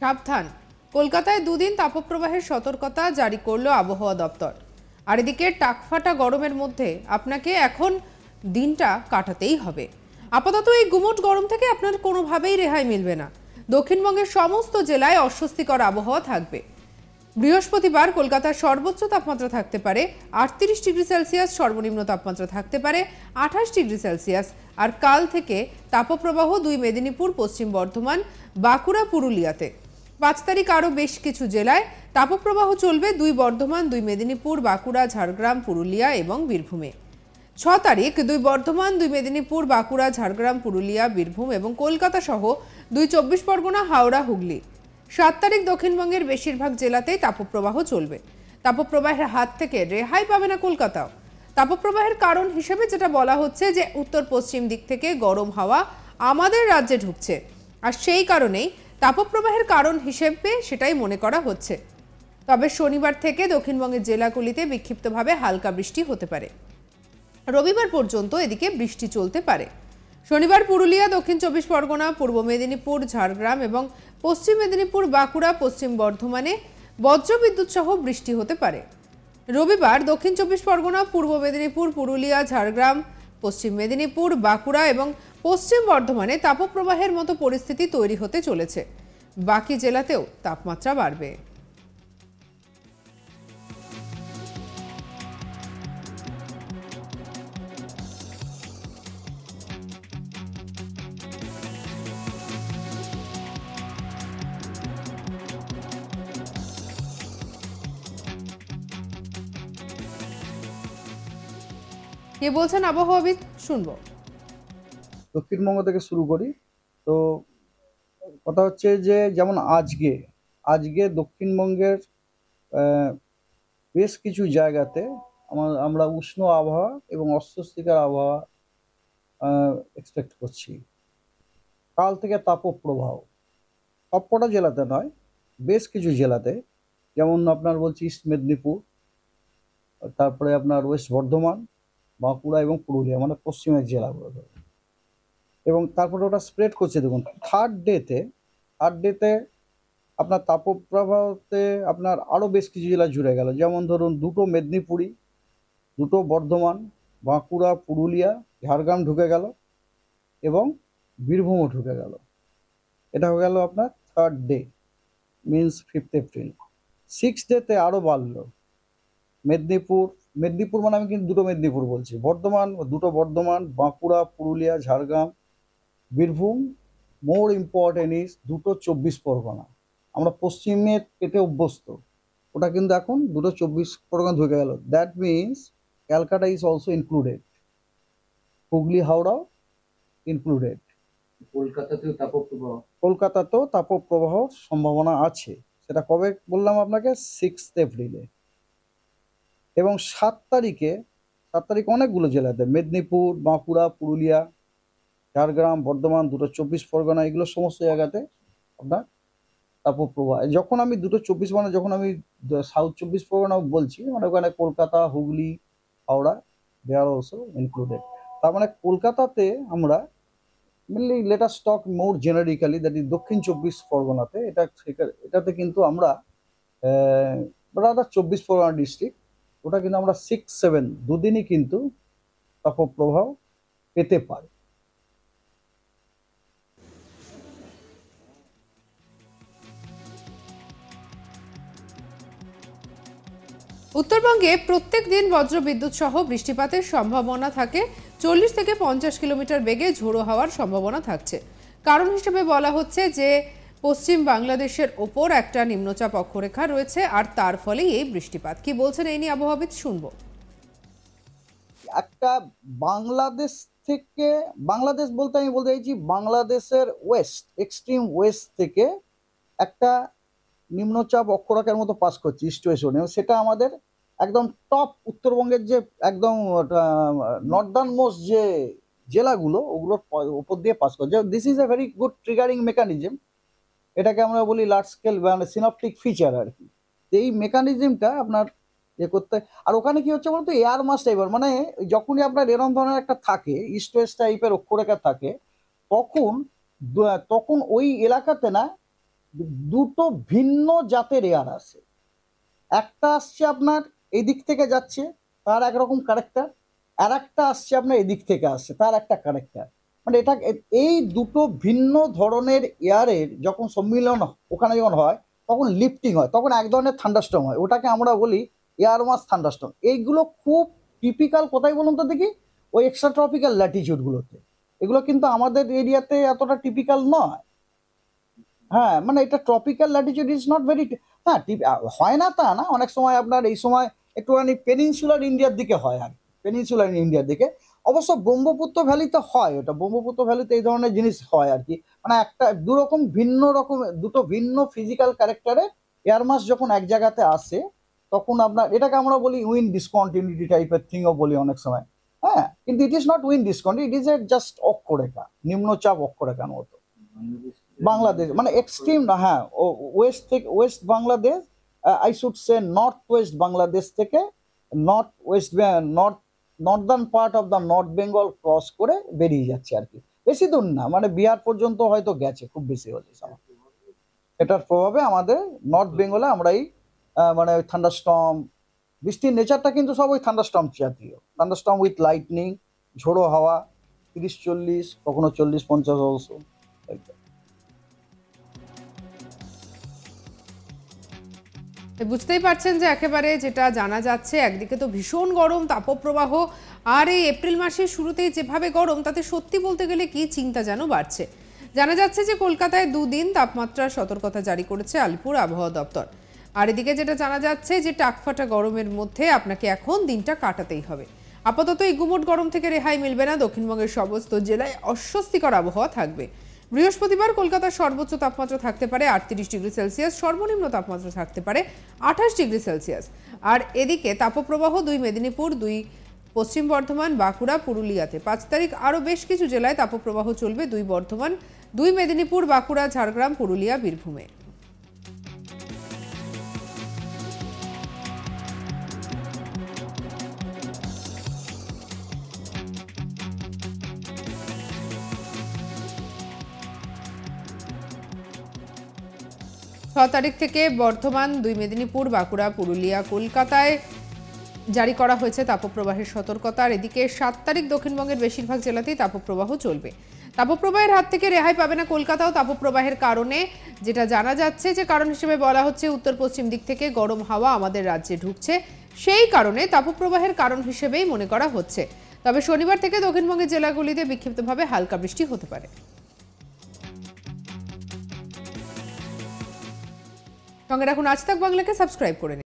সাবধান, কলকাতায় দুদিন তাপপ্রবাহের সতর্কতা জারি করলো আবহাওয়া দপ্তর। আর এদিকে টাকফাটা গরমের মধ্যে আপনাকে এখন দিনটা কাটাতেই হবে। আপাতত এই গুমোট গরম থেকে আপনার কোনোভাবেই রেহাই মিলবে না। দক্ষিণবঙ্গের সমস্ত জেলায় অস্বস্তিকর আবহাওয়া থাকবে। বৃহস্পতিবার কলকাতার সর্বোচ্চ তাপমাত্রা থাকতে পারে 38 ডিগ্রি সেলসিয়াস, সর্বনিম্ন তাপমাত্রা থাকতে পারে 28 ডিগ্রি সেলসিয়াস। আর কাল থেকে তাপপ্রবাহ 2 মেদিনীপুর, পশ্চিম বর্ধমান, বাঁকুড়া, পুরুলিয়াতে। 5 তারিখ আরও বেশ কিছু জেলায় তাপপ্রবাহ চলবে 2 বর্ধমান, 2 মেদিনীপুর, বাঁকুড়া, ঝাড়গ্রাম, পুরুলিয়া এবং বীরভূমে। 6 তারিখ 2 বর্ধমান, 2 মেদিনীপুর, বাঁকুড়া, ঝাড়গ্রাম, পুরুলিয়া, বীরভূম এবং কলকাতা সহ 2 24 পরগনা, হাওড়া, হুগলি। 7 তারিখ দক্ষিণবঙ্গের বেশিরভাগ জেলাতেই তাপপ্রবাহ চলবে। তাপপ্রবাহের হাত থেকে রেহাই পাবে না কলকাতাও। তাপপ্রবাহের কারণ হিসেবে যেটা বলা হচ্ছে যে উত্তর পশ্চিম দিক থেকে গরম হাওয়া আমাদের রাজ্যে ঢুকছে, আর সেই কারণেই তাপপ্রবাহের কারণ হিসেবে সেটাই মনে করা হচ্ছে। তবে শনিবার থেকে দক্ষিণবঙ্গের জেলাগুলিতে বিক্ষিপ্তভাবে হালকা বৃষ্টি হতে পারে। রবিবার পর্যন্ত এদিকে বৃষ্টি চলতে পারে। শনিবার পুরুলিয়া, দক্ষিণ 24 পরগনা, পূর্ব মেদিনীপুর, ঝাড়গ্রাম এবং পশ্চিম মেদিনীপুর, বাঁকুড়া, পশ্চিম বর্ধমানে বজ্রবিদ্যুৎ সহ বৃষ্টি হতে পারে। রবিবার দক্ষিণ 24 পরগনা, পূর্ব মেদিনীপুর, পুরুলিয়া, ঝাড়গ্রাম, পশ্চিম মেদিনীপুর, বাঁকুড়া এবং পশ্চিম বর্ধমানে তাপপ্রবাহের মতো পরিস্থিতি তৈরি হতে চলেছে। বাকি জেলাতেও তাপমাত্রা বাড়বে। কে বলছেন আবহাওয়াবিদ, শুনবো। দক্ষিণবঙ্গ থেকে শুরু করি। তো কথা হচ্ছে যে যেমন আজকে আজকে দক্ষিণবঙ্গের বেশ কিছু জায়গাতে আমরা উষ্ণ আবহাওয়া এবং অস্বস্তিকর আবহাওয়া এক্সপেক্ট করছি। কাল থেকে তাপপ্রবাহ সবকটা জেলাতে নয়, বেশ কিছু জেলাতে, যেমন আপনার বলছি ইস্ট মেদিনীপুর, তারপরে আপনার ওয়েস্ট বর্ধমান, বাঁকুড়া এবং পুরুলিয়া, মানে পশ্চিমের জেলাগুলোতে। এবং তারপরে ওটা স্প্রেড করছে। দেখুন থার্ড ডেতে আপনার তাপপ্রবাহতে আপনার আরও বেশ কিছু জেলা জুড়ে গেল। যেমন ধরুন 2টো মেদিনীপুরি, 2টো বর্ধমান, বাঁকুড়া, পুরুলিয়া, ঝাড়গ্রাম ঢুকে গেল এবং বীরভূমও ঢুকে গেল। এটা হয়ে গেল আপনার third day, means 5th April. 6th ডেতে আরও বাড়লো। মেদিনীপুর মানে আমি কিন্তু 2টো মেদিনীপুর বলছি, বর্ধমান, 2টো Bardhaman, Bankura, Purulia, Jhargram, Birbhum. More important is 2টো 24 পরগনা। আমরা পশ্চিমের পেতে অভ্যস্ত, ওটা কিন্তু এখন 2টো 24 পরগনা ঢুকে গেল। That means Calcutta is also included, Hooghly, হাওড়াও ইনক্লুডেড। কলকাতাতেও তাপপ্রবাহ সম্ভাবনা আছে। সেটা কবে বললাম আপনাকে? 6th এপ্রিলে। এবং 7 তারিখে অনেকগুলো জেলাতে, মেদিনীপুর, বাঁকুড়া, পুরুলিয়া, ঝাড়গ্রাম, বর্ধমান, 2টো 24 পরগনা, এগুলো সমস্ত জায়গাতে আপনার তাপপ্রবাহ। যখন আমি 2টো 24 মানে যখন আমি সাউথ 24 পরগনা বলছি, মানে ওখানে Kolkata, Hooghly, Howrah, they are also included. তার মানে কলকাতাতে আমরা mainly let us talk more generically, that is দক্ষিণ 24 পরগনাতে, এটাতে কিন্তু আমরা রাদার 24 পরগনা ডিস্ট্রিক্ট, ওটা কিন্তু আমরা 6-7 দুদিনই কিন্তু তাপপ্রবাহ পেতে পারি। উত্তরবঙ্গে প্রত্যেক দিন বজ্রবিদ্যুৎ সহ বৃষ্টিপাতের সম্ভাবনা থাকে। 40 থেকে 50 কিলোমিটার বেগে ঝোড়ো হওয়ার সম্ভাবনা থাকছে। কারণ হিসেবে বলা হচ্ছে যে পশ্চিম বাংলাদেশের ওপর একটা নিম্নচাপ অক্ষরেখা রয়েছে, আর তার ফলেই এই বৃষ্টিপাত। কি বলছেন এই নিয়ে আবহাওয়াবিদ, শুনবো। একটা বাংলাদেশ বলতে আমি বলতে চাইছি বাংলাদেশের ওয়েস্ট, এক্সট্রিম ওয়েস্ট থেকে একটা নিম্নচাপ অক্ষরেখার মতো পাস করছে ইস্ট ওয়েস্ট, সেটা আমাদের একদম টপ উত্তরবঙ্গের যে একদম নর্দার্ন মোস্ট যে জেলাগুলো, ওগুলোর উপর দিয়ে পাস করছে। This is a very good triggering mechanism. এটাকে আমরা বলি লার্জ স্কেল মানে সিনপটিক ফিচার আর কি। এই মেকানিজমটা আপনার করতে, আর ওখানে কি হচ্ছে বলতো, এয়ার মাস টাইপের, মানে যখনই আপনার এরকম ধরনের একটা থাকে, ইস্ট ওয়েস্ট টাইপের অক্ষরেখা থাকে, তখন ওই এলাকাতে না দুটো ভিন্ন জাতের এয়ার আছে। একটা আসছে আপনার এই দিক থেকে যাচ্ছে, তার একরকম ক্যারেক্টার, আর একটা আসছে আপনার এদিক থেকে আসছে, তার একটা ক্যারেক্টার। মানে এটা এই দুটো ভিন্ন ধরনের এয়ারের যখন সম্মিলন ওখানে যখন হয়, তখন লিফটিং হয়, তখন এক ধরনের থান্ডারস্টর্ম হয়, ওটাকে আমরা বলি এয়ার মাস থান্ডারস্টর্ম। এইগুলো খুব টিপিক্যাল কোথায় বলুন তো দেখি, ওই এক্সট্রা ট্রপিক্যাল ল্যাটিচিউডগুলোতে। এগুলো কিন্তু আমাদের এরিয়াতে এতটা টিপিক্যাল নয়। হ্যাঁ, মানে এটা tropical latitude is not very, হ্যাঁ হয় না তা না, অনেক সময় আপনার এই সময় একটুখানি পেনিনসুলার ইন্ডিয়ার দিকে হয় আর পেনিনসুলার ইন্ডিয়ার দিকে। অবশ্য ব্রহ্মপুত্র ভ্যালিতে হয়, ওটা ব্রহ্মপুত্র ভ্যালিতে এই ধরনের জিনিস হয় আর কি। মানে একটা দুরকম ভিন্ন রকম, দুটো ভিন্ন ফিজিক্যাল ক্যারেক্টারে এয়ার মাস যখন এক জায়গাতে আসে, তখন আপনার এটাকে আমরা বলি উইন্ড ডিসকন্টিনিউটি টাইপের থিংও বলি অনেক সময়। হ্যাঁ, কিন্তু it is not wind discontinuity, it is a just অক্ষরেখা, নিম্নচাপ অক্ষরেখার মতো। বাংলাদেশ মানে এক্সট্রিম না, হ্যাঁ, ওয়েস্ট থেকে west Bangladesh, I should say north west Bangladesh থেকে north west northern part of the north Bengal cross করে বেরিয়ে যাচ্ছে আর কি। বেশি দূর না, মানে বিহার পর্যন্ত হয়তো গেছে, খুব বেশি হলে। এটার প্রভাবে আমাদের নর্থ বেঙ্গলে আমরা এই মানে ওই থান্ডারস্টর্ম, বৃষ্টির নেচারটা কিন্তু সব ওই থান্ডারস্টর্ম জাতীয়, থান্ডারস্টর্ম উইথ লাইটনিং, ঝোড়ো হাওয়া, 30-40, কখনো 40-50 অলসো। বুঝতেই পারছেন যে একেবারে যেটা জানা যাচ্ছে, একদিকে তো ভীষণ গরম তাপপ্রবাহ, আর এই এপ্রিল মাসের শুরুতেই যেভাবে গরম, তাতে সত্যি বলতে গেলে কি চিন্তা যেন বাড়ছে। জানা যাচ্ছে যে কলকাতায় 2 দিন তাপমাত্রার সতর্কতা জারি করেছে আলিপুর আবহাওয়া দপ্তর। আর এদিকে যেটা জানা যাচ্ছে যে টাকফাটা গরমের মধ্যে আপনাকে এখন দিনটা কাটাতেই হবে। আপাতত এই গুমোট গরম থেকে রেহাই মিলবে না, দক্ষিণবঙ্গের সমস্ত জেলায় অস্বস্তিকর আবহাওয়া থাকবে। বৃহস্পতিবার কলকাতার সর্বোচ্চ তাপমাত্রা থাকতে পারে 38 ডিগ্রি সেলসিয়াস, সর্বনিম্ন তাপমাত্রা থাকতে পারে 28 ডিগ্রি সেলসিয়াস। আর এদিকে তাপপ্রবাহ 2 মেদিনীপুর, 2 পশ্চিম বর্ধমান, বাঁকুড়া, পুরুলিয়াতে 5 তারিখ আরও বেশ কিছু জেলায় তাপপ্রবাহ চলবে, 2 বর্ধমান, 2 মেদিনীপুর, বাঁকুড়া, ঝাড়গ্রাম, পুরুলিয়া, বীরভূমে। 6 তারিখ থেকে বর্ধমান, 2 মেদিনীপুর, বাঁকুড়া, পুরুলিয়া, কলকাতায় জারি করা হয়েছে তাপপ্রবাহের সতর্কতা। আর এদিকে 7 তারিখ দক্ষিণবঙ্গের বেশিরভাগ জেলাতেই তাপপ্রবাহ চলবে। তাপপ্রবাহের হাত থেকে রেহাই পাবে না কলকাতাও তাপপ্রবাহের কারণে। যেটা জানা যাচ্ছে যে কারণ হিসেবে বলা হচ্ছে উত্তর পশ্চিম দিক থেকে গরম হাওয়া আমাদের রাজ্যে ঢুকছে, সেই কারণে তাপপ্রবাহের কারণ হিসেবেই মনে করা হচ্ছে। তবে শনিবার থেকে দক্ষিণবঙ্গের জেলাগুলিতে বিক্ষিপ্তভাবে হালকা বৃষ্টি হতে পারে। সঙ্গে রাখুন আজ তাক বাংলাকে, সাবস্ক্রাইব করে নিন।